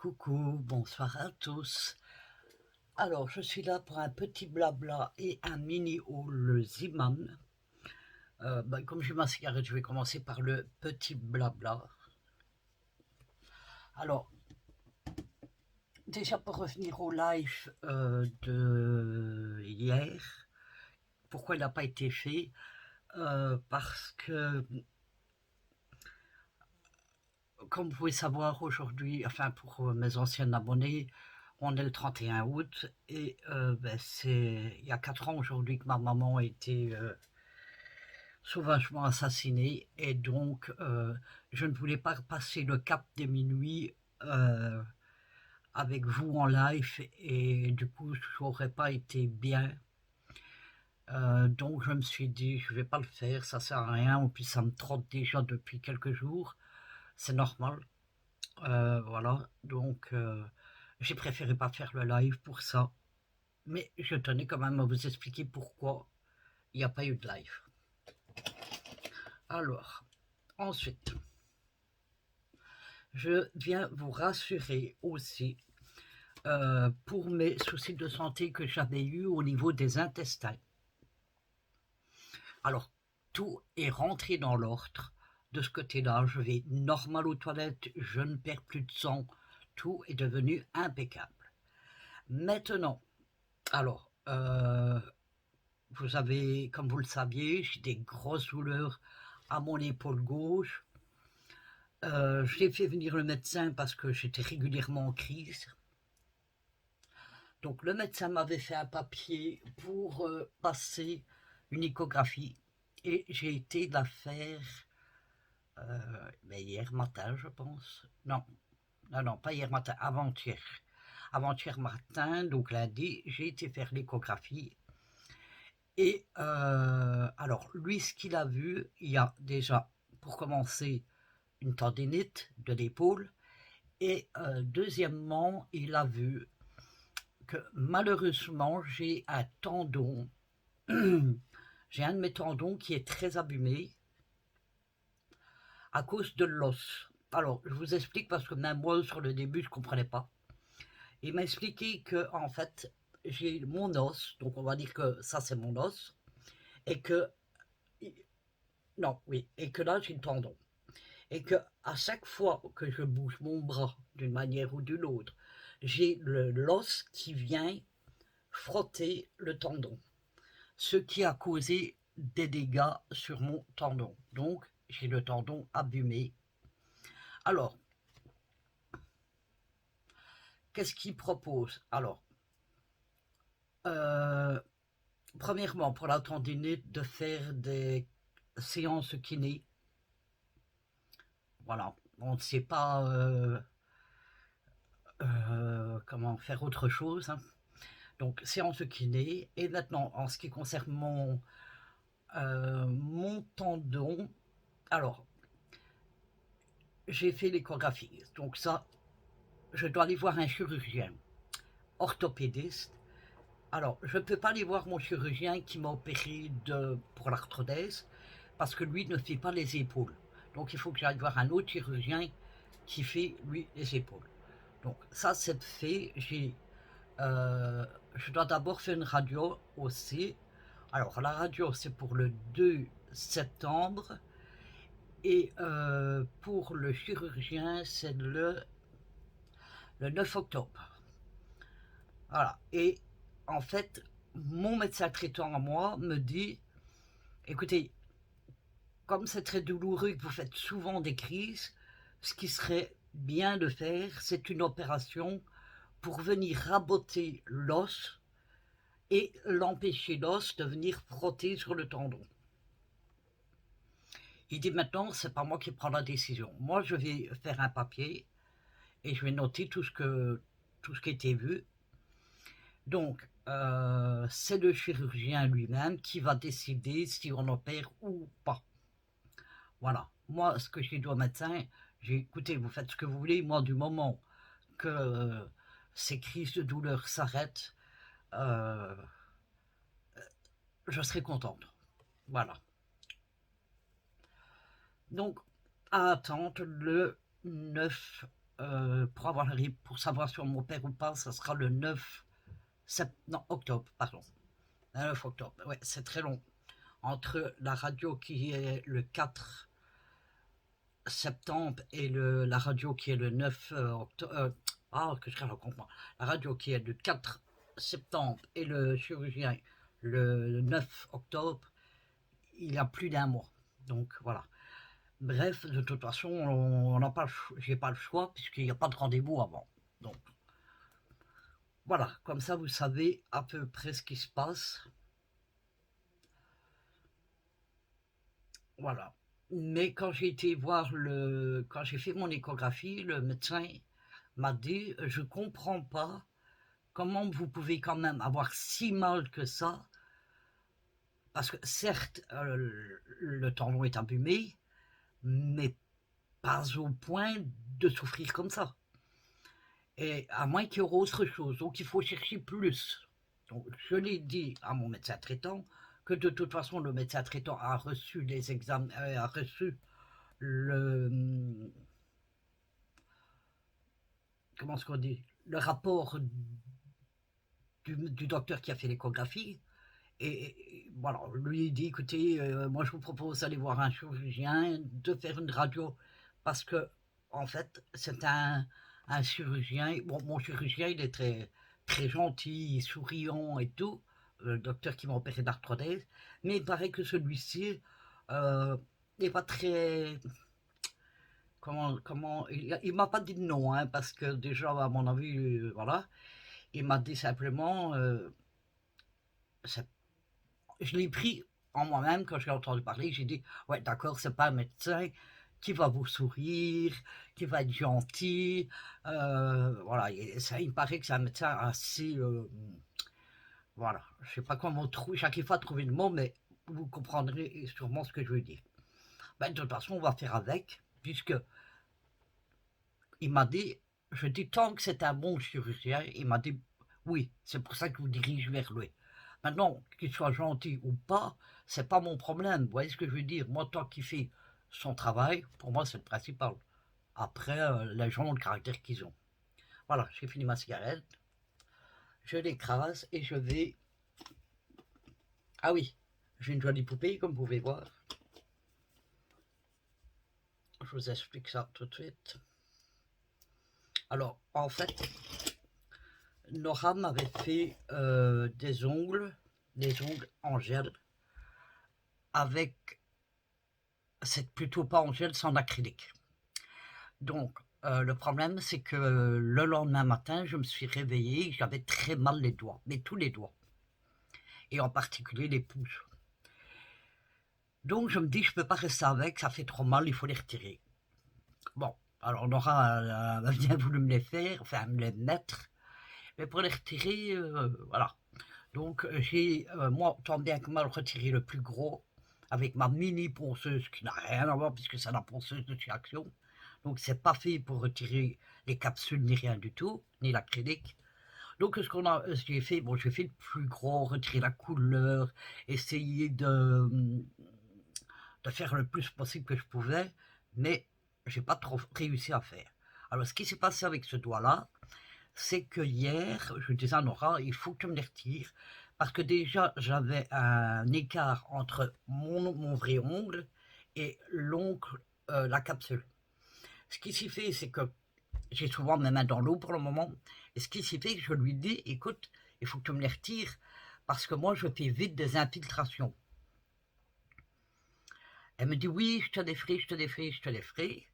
Coucou, bonsoir à tous. Alors, je suis là pour un petit blabla et un mini haul Zimam. Comme j'ai ma cigarette, je vais commencer par le petit blabla. Alors, déjà pour revenir au live de hier, pourquoi il n'a pas été fait? Parce que, comme vous pouvez savoir aujourd'hui, enfin pour mes anciens abonnés, on est le 31 août et c'est il y a 4 ans aujourd'hui que ma maman a été sauvagement assassinée et donc je ne voulais pas passer le cap des minuit euh, avec vous en live et du coup ça n'aurait pas été bien. Donc je me suis dit je vais pas le faire, ça sert à rien, et puis ça me trotte déjà depuis quelques jours, c'est normal. Voilà, donc j'ai préféré pas faire le live pour ça, mais je tenais quand même à vous expliquer pourquoi il n'y a pas eu de live. Alors, ensuite, je viens vous rassurer aussi pour mes soucis de santé que j'avais eu au niveau des intestins. Alors, tout est rentré dans l'ordre de ce côté-là. Je vais normal aux toilettes, je ne perds plus de sang, tout est devenu impeccable. Maintenant, alors, vous avez, comme vous le saviez, j'ai des grosses douleurs à mon épaule gauche. J'ai fait venir le médecin parce que j'étais régulièrement en crise. Donc le médecin m'avait fait un papier pour passer une échographie et j'ai été la faire hier matin, je pense. Non, non, non, pas hier matin, avant-hier. Avant-hier matin, donc lundi, j'ai été faire l'échographie. Et alors, lui, ce qu'il a vu, il y a déjà, pour commencer, une tendinite de l'épaule. Et deuxièmement, il a vu que malheureusement, j'ai un tendon, j'ai un de mes tendons qui est très abîmé à cause de l'os. Alors, je vous explique parce que même moi, sur le début, je ne comprenais pas. Il m'a expliqué que, en fait, j'ai mon os, donc on va dire que ça, c'est mon os, et que, non, oui, et que là, j'ai le tendon. Et que à chaque fois que je bouge mon bras d'une manière ou d'une autre, j'ai l'os qui vient frotter le tendon, ce qui a causé des dégâts sur mon tendon. Donc, j'ai le tendon abîmé. Alors, qu'est-ce qu'il propose? Alors, euh, premièrement, pour la tendinite, de faire des séances kiné. Voilà, on ne sait pas comment faire autre chose, hein. Donc, séance kiné. Et maintenant, en ce qui concerne mon tendon, alors, j'ai fait l'échographie. Donc ça, je dois aller voir un chirurgien orthopédiste. Alors, je ne peux pas aller voir mon chirurgien qui m'a opéré pour l'arthrodèse parce que lui ne fait pas les épaules. Donc, il faut que j'aille voir un autre chirurgien qui fait, lui, les épaules. Donc, ça, c'est fait. Euh, je dois d'abord faire une radio aussi. Alors, la radio, c'est pour le 2 septembre. Et pour le chirurgien, c'est le 9 octobre. Voilà. Et en fait, mon médecin traitant à moi me dit, écoutez, comme c'est très douloureux et que vous faites souvent des crises, ce qui serait bien de faire, c'est une opération pour venir raboter l'os et l'empêcher l'os de venir frotter sur le tendon. Il dit maintenant, c'est pas moi qui prends la décision. Moi, je vais faire un papier et je vais noter tout ce qui a été vu. Donc, c'est le chirurgien lui-même qui va décider si on opère ou pas. Voilà. Moi, ce que j'ai dit au médecin, j'ai écoutez, vous faites ce que vous voulez. Moi, du moment que ces crises de douleur s'arrêtent, euh, je serai contente. Voilà. Donc, à attendre le 9. pour savoir si on m'opère ou pas, ça sera le 9 non, octobre, pardon. Le 9 octobre, ouais, c'est très long. Entre la radio qui est le 4 septembre et la radio qui est le 9 octobre. Que je raconte moi. La radio qui est le 4 septembre et le chirurgien le 9 octobre, il y a plus d'un mois. Donc voilà. Bref, de toute façon, on n'a pas, j'ai pas le choix puisqu'il n'y a pas de rendez-vous avant. Donc voilà, comme ça vous savez à peu près ce qui se passe. Voilà. Mais quand j'ai été voir quand j'ai fait mon échographie, le médecin m'a dit, je comprends pas comment vous pouvez quand même avoir si mal que ça, parce que certes, le tendon est abîmé, mais pas au point de souffrir comme ça. Et à moins qu'il y ait autre chose, donc il faut chercher plus. Donc je l'ai dit à mon médecin traitant, que de toute façon le médecin traitant a reçu les examens, a reçu le, comment est-ce qu'on dit, le rapport du docteur qui a fait l'échographie. Et voilà, lui dit, écoutez, moi je vous propose d'aller voir un chirurgien, de faire une radio, parce que en fait c'est un chirurgien, bon, mon chirurgien il est très, très gentil, souriant et tout, le docteur qui m'a opéré d'arthrodèse, mais il paraît que celui-ci n'est pas très... il m'a pas dit de non, hein, parce que déjà à mon avis, voilà, il m'a dit simplement, je l'ai pris en moi-même quand j'ai entendu parler, j'ai dit, ouais d'accord, c'est pas un médecin qui va vous sourire, qui va être gentil, voilà, et ça, il me paraît que c'est un médecin assez, voilà, je sais pas comment trouver, j'arrive pas à trouver le mot, mais vous comprendrez sûrement ce que je veux dire. Ben, de toute façon, on va faire avec, puisque il m'a dit, je dis tant que c'est un bon chirurgien, il m'a dit, oui, c'est pour ça que je vous dirige vers lui. Maintenant, qu'il soit gentil ou pas, c'est pas mon problème. Vous voyez ce que je veux dire? Moi, tant qu'il fait son travail, pour moi, c'est le principal. Après, les gens ont le caractère qu'ils ont. Voilà, j'ai fini ma cigarette. Je l'écrase et je vais... Ah oui, j'ai une jolie poupée, comme vous pouvez voir. Je vous explique ça tout de suite. Alors, en fait, Nora m'avait fait des ongles en gel, avec, c'est plutôt pas en gel, c'est en acrylique. Donc, le problème, c'est que le lendemain matin, je me suis réveillée, j'avais très mal les doigts, mais tous les doigts, et en particulier les pouces. Donc, je me dis, je ne peux pas rester avec, ça fait trop mal, il faut les retirer. Bon, alors Nora a bien voulu me les faire, enfin me les mettre, mais pour les retirer, voilà. Donc, j'ai, moi, tant bien que mal, retiré le plus gros, avec ma mini ponceuse, qui n'a rien à voir, puisque c'est la ponceuse de chez Action. Donc, c'est pas fait pour retirer les capsules, ni rien du tout, ni l'acrylique. Donc, ce que j'ai fait, bon, j'ai fait le plus gros, retirer la couleur, essayer de faire le plus possible que je pouvais, mais j'ai pas trop réussi à faire. Alors, ce qui s'est passé avec ce doigt-là, c'est que hier, je disais à Nora, il faut que tu me les retires, parce que déjà, j'avais un écart entre mon vrai ongle et l'ongle, la capsule. Ce qui s'y fait, c'est que j'ai souvent mes mains dans l'eau pour le moment, et ce qui s'y fait, je lui dis, écoute, il faut que tu me les retires, parce que moi, je fais vite des infiltrations. Elle me dit, oui, je te les ferai, je te les ferai, je te les ferai.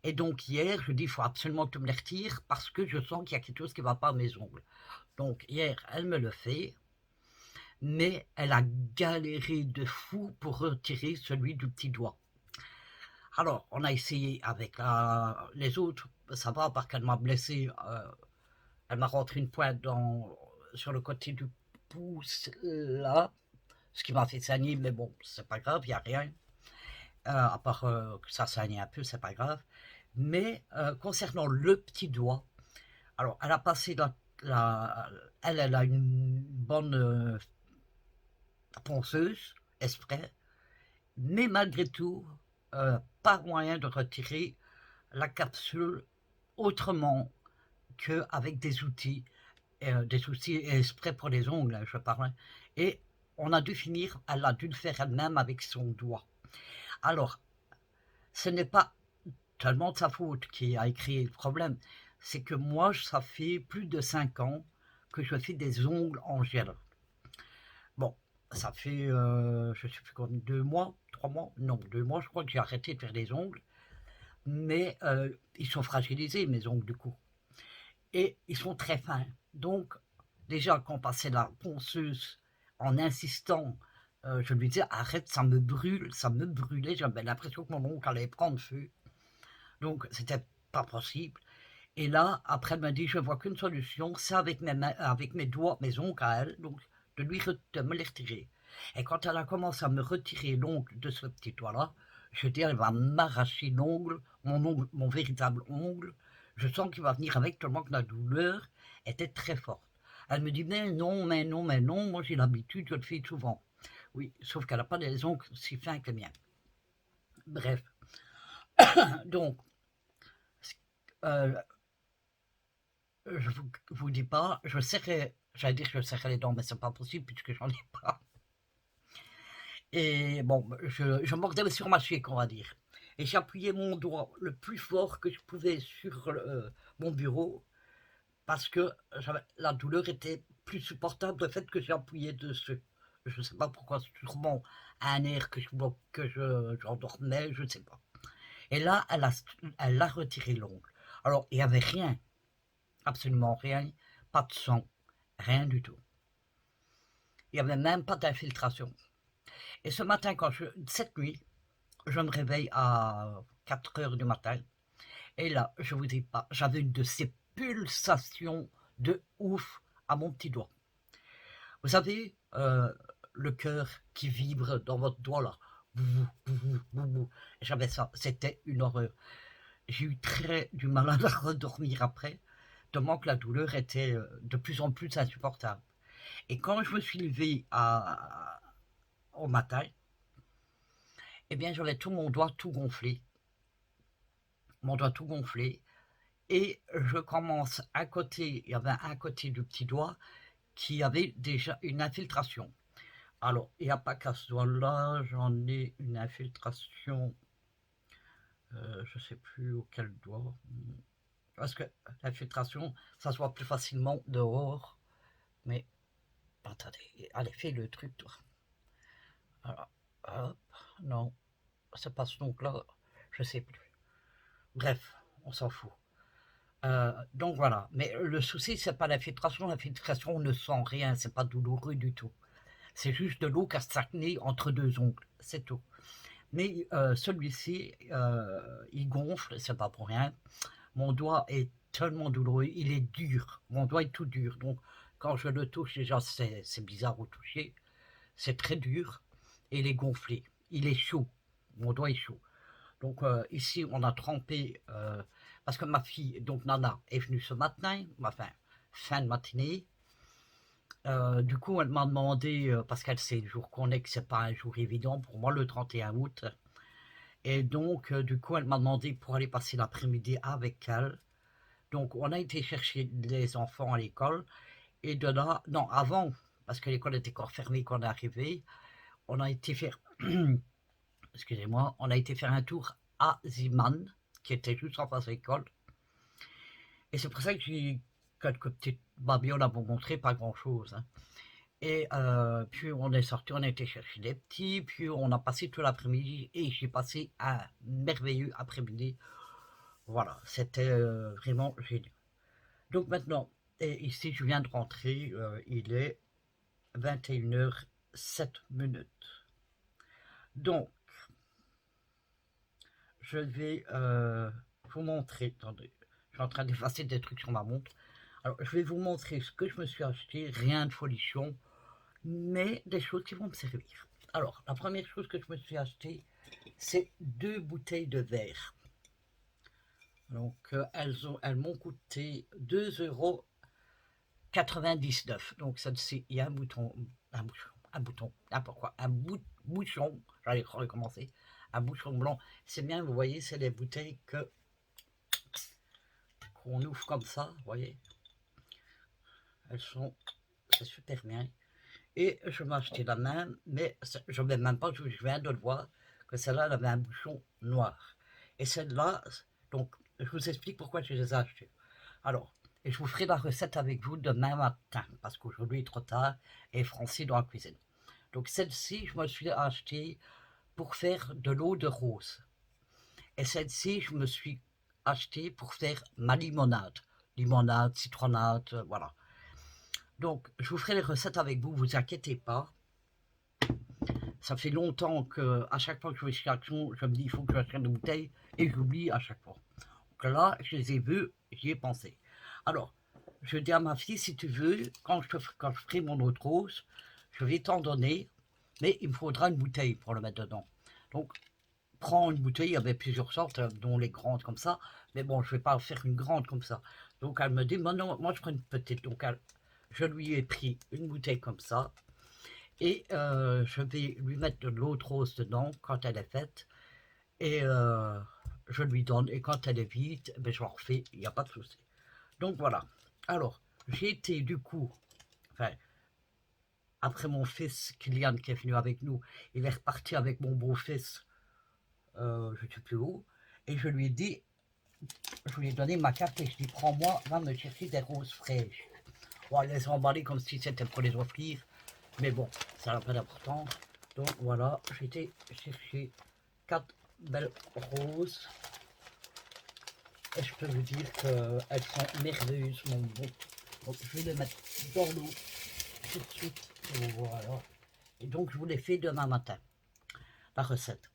Et donc hier, je dis, il faut absolument que tu me les retires, parce que je sens qu'il y a quelque chose qui ne va pas à mes ongles. Donc hier, elle me le fait, mais elle a galéré de fou pour retirer celui du petit doigt. Alors, on a essayé avec les autres, ça va, parce qu'elle m'a blessé, elle m'a rentré une pointe sur le côté du pouce, là, ce qui m'a fait saigner, mais bon, c'est pas grave, il n'y a rien. À part que ça saigne un peu, c'est pas grave. Mais concernant le petit doigt, alors elle a passé elle a une bonne ponceuse, exprès, mais malgré tout, pas moyen de retirer la capsule autrement qu'avec des outils exprès pour les ongles, hein, je parle. Et on a dû finir, elle a dû le faire elle-même avec son doigt. Alors, ce n'est pas tellement de sa faute qui a créé le problème, c'est que moi, ça fait plus de 5 ans que je fais des ongles en gel. Bon, ça fait, je ne sais plus combien, 2 mois, 3 mois, non, 2 mois, je crois que j'ai arrêté de faire des ongles, mais ils sont fragilisés, mes ongles, du coup. Et ils sont très fins. Donc, déjà, quand on passait la ponceuse en insistant, je lui disais arrête, ça me brûle, ça me brûlait, j'avais l'impression que mon ongle allait prendre feu. Donc, c'était pas possible. Et là, après, elle m'a dit je vois qu'une solution, c'est avec mes mains, avec mes doigts, mes ongles à elle, donc de me les retirer. Et quand elle a commencé à me retirer l'ongle de ce petit doigt-là, je dis elle va m'arracher l'ongle, mon véritable ongle. Je sens qu'il va venir avec, tellement que la douleur était très forte. Elle me dit mais non, mais non, mais non, moi j'ai l'habitude, je le fais souvent. Oui, sauf qu'elle n'a pas des ongles si fins que les miens. Bref, donc, euh, je vous dis pas, je serrais, j'allais dire que je serrais les dents, mais c'est pas possible puisque j'en ai pas. Et bon, je mordais sur ma chic, on va dire. Et j'appuyais mon doigt le plus fort que je pouvais sur mon bureau parce que la douleur était plus supportable le fait que j'appuyais dessus. Je ne sais pas pourquoi, sûrement un air j'endormais, je ne sais pas. Et là, elle a retiré l'ongle. Alors, il n'y avait rien, absolument rien, pas de sang, rien du tout. Il n'y avait même pas d'infiltration. Et ce matin, cette nuit, je me réveille à 4 heures du matin. Et là, je vous dis pas, j'avais une de ces pulsations de ouf à mon petit doigt. Vous savez, le cœur qui vibre dans votre doigt là. J'avais ça, c'était une horreur. J'ai eu très du mal à redormir après, tellement que la douleur était de plus en plus insupportable. Et quand je me suis levé au matin, eh bien j'avais tout mon doigt tout gonflé. Mon doigt tout gonflé. Et je commence à côté, il y avait un côté du petit doigt qui avait déjà une infiltration. Alors, il n'y a pas qu'à ce doigt-là, j'en ai une infiltration, je ne sais plus auquel doigt. Parce que l'infiltration, ça se voit plus facilement dehors. Mais, attendez, allez, fais le truc, toi. Alors, hop, non, c'est pas ce nom-là, je ne sais plus. Bref, on s'en fout. Donc voilà, mais le souci, c'est pas l'infiltration. L'infiltration, on ne sent rien, c'est pas douloureux du tout. C'est juste de l'eau qui a stagné entre deux ongles, c'est tout. Mais celui-ci, il gonfle, c'est pas pour rien. Mon doigt est tellement douloureux, il est dur, mon doigt est tout dur. Donc quand je le touche, déjà c'est bizarre au toucher, c'est très dur et il est gonflé, il est chaud, mon doigt est chaud. Donc ici, on a trempé, parce que ma fille, donc Nana, est venue ce matin, enfin, fin de matinée. Du coup, elle m'a demandé, parce qu'elle sait le jour qu'on est, que c'est pas un jour évident pour moi, le 31 août. Et donc, du coup, elle m'a demandé pour aller passer l'après-midi avec elle. Donc, on a été chercher les enfants à l'école. Et de là, non, avant, parce que l'école était encore fermée quand on est arrivé, on a été faire, excusez-moi, on a été faire un tour à Ziman, qui était juste en face de l'école. Et c'est pour ça que j'ai quelques petites babioles à vous montrer, pas grand-chose. Hein. Et puis on est sorti, on a été chercher les petits, puis on a passé tout l'après-midi et j'ai passé un merveilleux après-midi. Voilà, c'était vraiment génial. Donc maintenant, et ici je viens de rentrer, il est 21h07. Donc, je vais vous montrer, attendez, je suis en train d'effacer des trucs sur ma montre. Alors, je vais vous montrer ce que je me suis acheté, rien de folichon, mais des choses qui vont me servir. Alors, la première chose que je me suis acheté, c'est 2 bouteilles de verre. Donc, elles m'ont coûté 2,99 €. Donc, celle-ci, il y a un bouton, n'importe quoi, bouchon, j'allais recommencer, un bouchon blanc. C'est bien, vous voyez, c'est les bouteilles on ouvre comme ça, vous voyez. Elles sont, c'est super bien. Et je m'ai acheté la même, mais je ne vais même pas, je viens de le voir, que celle-là, elle avait un bouchon noir. Et celle-là, donc, je vous explique pourquoi je les ai achetées. Alors, et je vous ferai la recette avec vous demain matin, parce qu'aujourd'hui il est trop tard, et Francis dans la cuisine. Donc celle-ci, je me suis achetée pour faire de l'eau de rose. Et celle-ci, je me suis achetée pour faire ma limonade. Limonade, citronnade, voilà. Donc, je vous ferai les recettes avec vous, vous inquiétez pas. Ça fait longtemps que, à chaque fois que je fais chez Action, je me dis il faut que j'achète des bouteilles et j'oublie à chaque fois. Donc là, je les ai vues, j'y ai pensé. Alors, je dis à ma fille, si tu veux, quand je ferai mon eau de rose, je vais t'en donner, mais il me faudra une bouteille pour le mettre dedans. Donc, prends une bouteille, il y avait plusieurs sortes, dont les grandes comme ça, mais bon, je ne vais pas faire une grande comme ça. Donc, elle me dit, non, moi je prends une petite. Donc, je lui ai pris une bouteille comme ça, et je vais lui mettre de l'eau de rose dedans quand elle est faite, et je lui donne, et quand elle est vide, ben, je en refais, il n'y a pas de souci. Donc voilà. Alors, j'ai été du coup, enfin, après mon fils Kylian qui est venu avec nous, il est reparti avec mon beau-fils, je ne sais plus où, et je lui ai dit, je lui ai donné ma carte et je lui ai dit, prends-moi, va me chercher des roses fraîches. On va les emballer comme si c'était pour les offrir, mais bon, ça n'a pas d'importance. Donc voilà, j'ai été chercher 4 belles roses. Et je peux vous dire qu'elles sont merveilleuses, mon bon. Donc je vais les mettre dans l'eau tout de suite. Voilà. Et donc je vous les fais demain matin, la recette.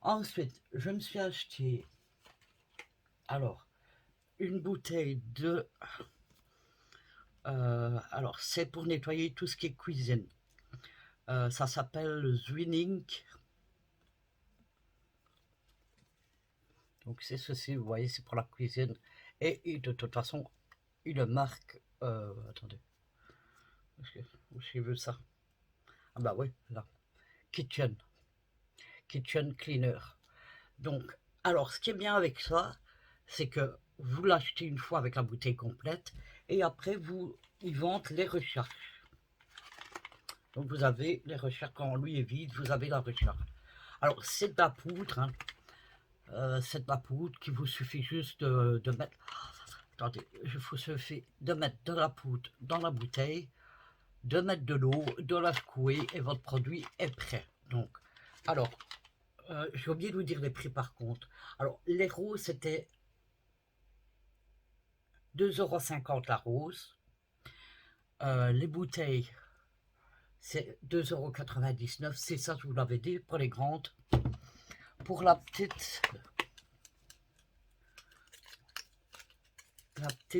Ensuite, je me suis acheté, alors, une bouteille de... alors, c'est pour nettoyer tout ce qui est cuisine. Ça s'appelle Zwinning. Donc c'est ceci, vous voyez, c'est pour la cuisine. Et de toute façon, il le marque... attendez. Où j'ai vu ça? Ah bah oui, là. Kitchen. Kitchen Cleaner. Donc, alors, ce qui est bien avec ça, c'est que vous l'achetez une fois avec la bouteille complète et après, ils vendent les recharges. Donc, vous avez les recharges, quand lui est vide, vous avez la recharge. Alors, c'est de la poudre, hein. C'est de la poudre qu'il vous suffit juste de mettre... Attendez, il vous suffit de mettre de la poudre dans la bouteille, de mettre de l'eau, de la secouer et votre produit est prêt. Donc, alors, j'ai oublié de vous dire les prix par contre. Alors, les roses, c'était 2,50 € la rose. Les bouteilles, c'est 2,99 €. C'est ça, je vous l'avais dit, pour les grandes. Pour la petite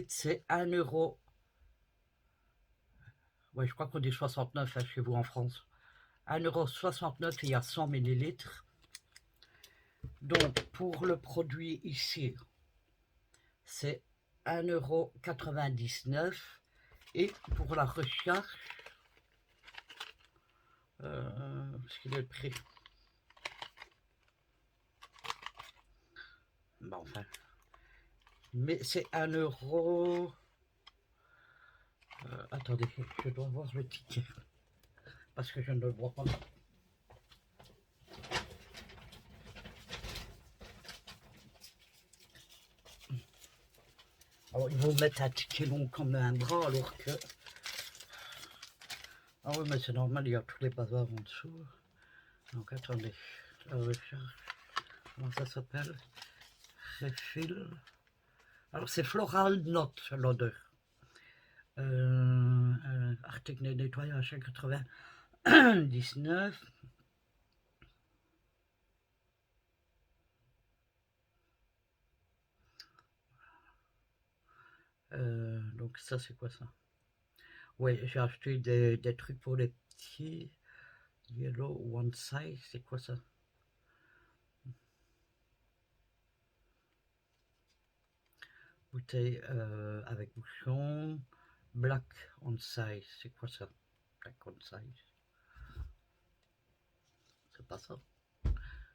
c'est 1 €. Ouais, je crois qu'on dit 69 hein, chez vous en France. 1,69 € et il y a 100 ml. Donc, pour le produit ici, c'est 1,99 €. Et pour la recharge, parce qu'il est le prix. Bon, enfin. Mais c'est 1 €. Attendez, je dois voir le ticket. Parce que je ne le vois pas. Alors, ils vont mettre un ticket long comme un bras, alors que... Ah oui, mais c'est normal, il y a tous les bazars en dessous. Donc, attendez. Comment ça s'appelle? Refill. Alors, c'est Floral Note, l'odeur. Article de nettoyage 99. Donc, ça, c'est quoi ça? Oui, j'ai acheté des trucs pour les petits. Yellow One Size, c'est quoi ça? Bouteille avec bouchon. Black On Size, c'est quoi ça? Black On Size. C'est pas ça.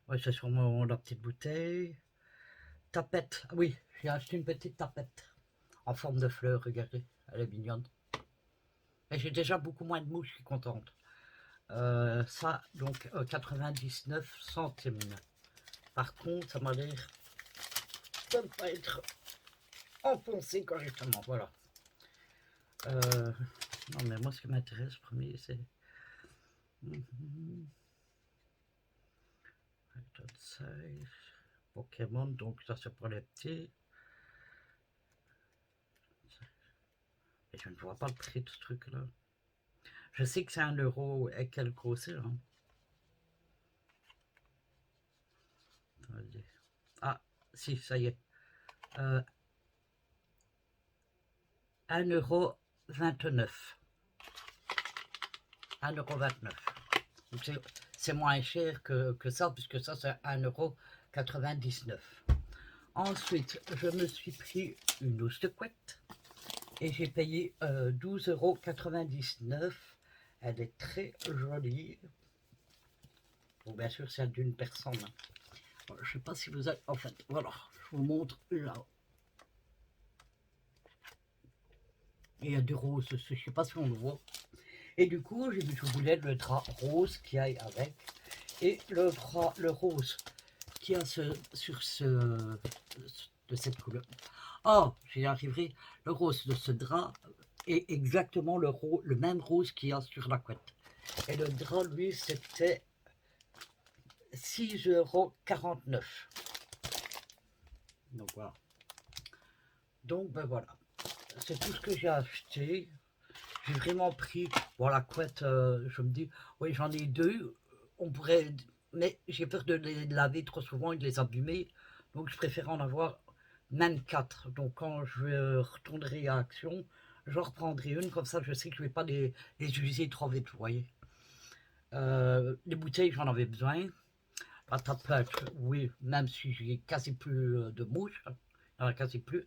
Oui, c'est sûrement la petite bouteille. Tapette, oui, j'ai acheté une petite tapette. en forme de fleur, regardez, elle est mignonne. Et j'ai déjà beaucoup moins de mouches, je suis contente. Ça, donc 99 centimes. Par contre, ça m'a l'air de ne pas être enfoncé correctement, voilà. Non mais moi ce qui m'intéresse premier c'est Pokémon, donc ça c'est pour les petits. Et je ne vois pas le prix de ce truc là. Je sais que c'est 1 € et quelques aussi. Hein. Ah, si, ça y est. 1,29 €. 1,29 €. C'est moins cher que ça, puisque ça c'est 1,99 €. Ensuite, je me suis pris une housse de couette et j'ai payé 12,99 €. Elle est très jolie. Bon, bien sûr, c'est d'une personne. Je ne sais pas si vous avez... En fait, voilà, je vous montre là. Et il y a des roses, je ne sais pas si on le voit. Et du coup, je voulais le drap rose qui aille avec. Et le rose qui a de cette couleur. Oh, j'y arriverai. Le rose de ce drap est exactement le même rose qu'il y a sur la couette. Et le drap, lui, c'était 6,49 €. Donc voilà. Donc ben voilà. C'est tout ce que j'ai acheté. J'ai vraiment pris. Bon, la couette, je me dis, oui, j'en ai 2. On pourrait. Mais j'ai peur de les laver trop souvent et de les abîmer. Donc je préfère en avoir même 4. Donc quand je retournerai à Action, je reprendrai une. Comme ça, je sais que je ne vais pas les utiliser trop vite, vous voyez. Les bouteilles, j'en avais besoin. La tapette, oui, même si j'ai quasi plus de mouches. Il n'y en a quasi plus.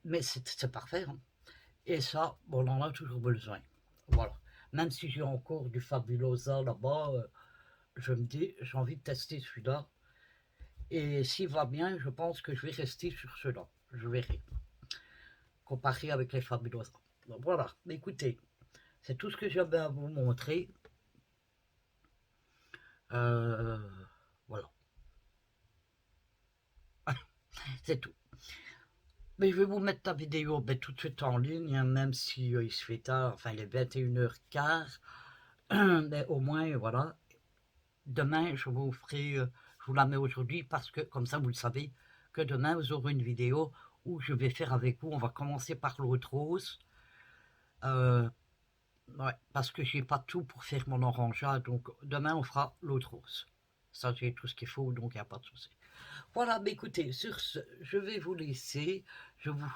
Mais c'est parfait. Hein. Et ça, bon, on en a toujours besoin. Voilà. Même si j'ai encore du Fabulosa là-bas, je me dis, j'ai envie de tester celui-là. Et s'il va bien, je pense que je vais rester sur ceux-là. Je verrai. Comparé avec les Fabulosa. Donc, voilà. Écoutez, c'est tout ce que j'avais à vous montrer. Voilà. C'est tout. Mais je vais vous mettre la vidéo tout de suite en ligne, hein, même si il se fait tard. Enfin, il est 21h15. Mais au moins, voilà. Demain, je vous la mets aujourd'hui parce que, comme ça, vous le savez, que demain, vous aurez une vidéo où je vais faire avec vous. On va commencer par l'autre rose. Ouais, parce que j'ai pas tout pour faire mon orangeat. Donc, demain, on fera l'autre rose. Ça, j'ai tout ce qu'il faut, donc il n'y a pas de souci. Voilà, mais écoutez, sur ce, je vais vous laisser. Je vous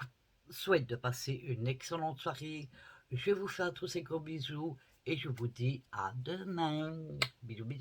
souhaite de passer une excellente soirée. Je vous fais tous ces gros bisous et je vous dis à demain. Bisous, bisous.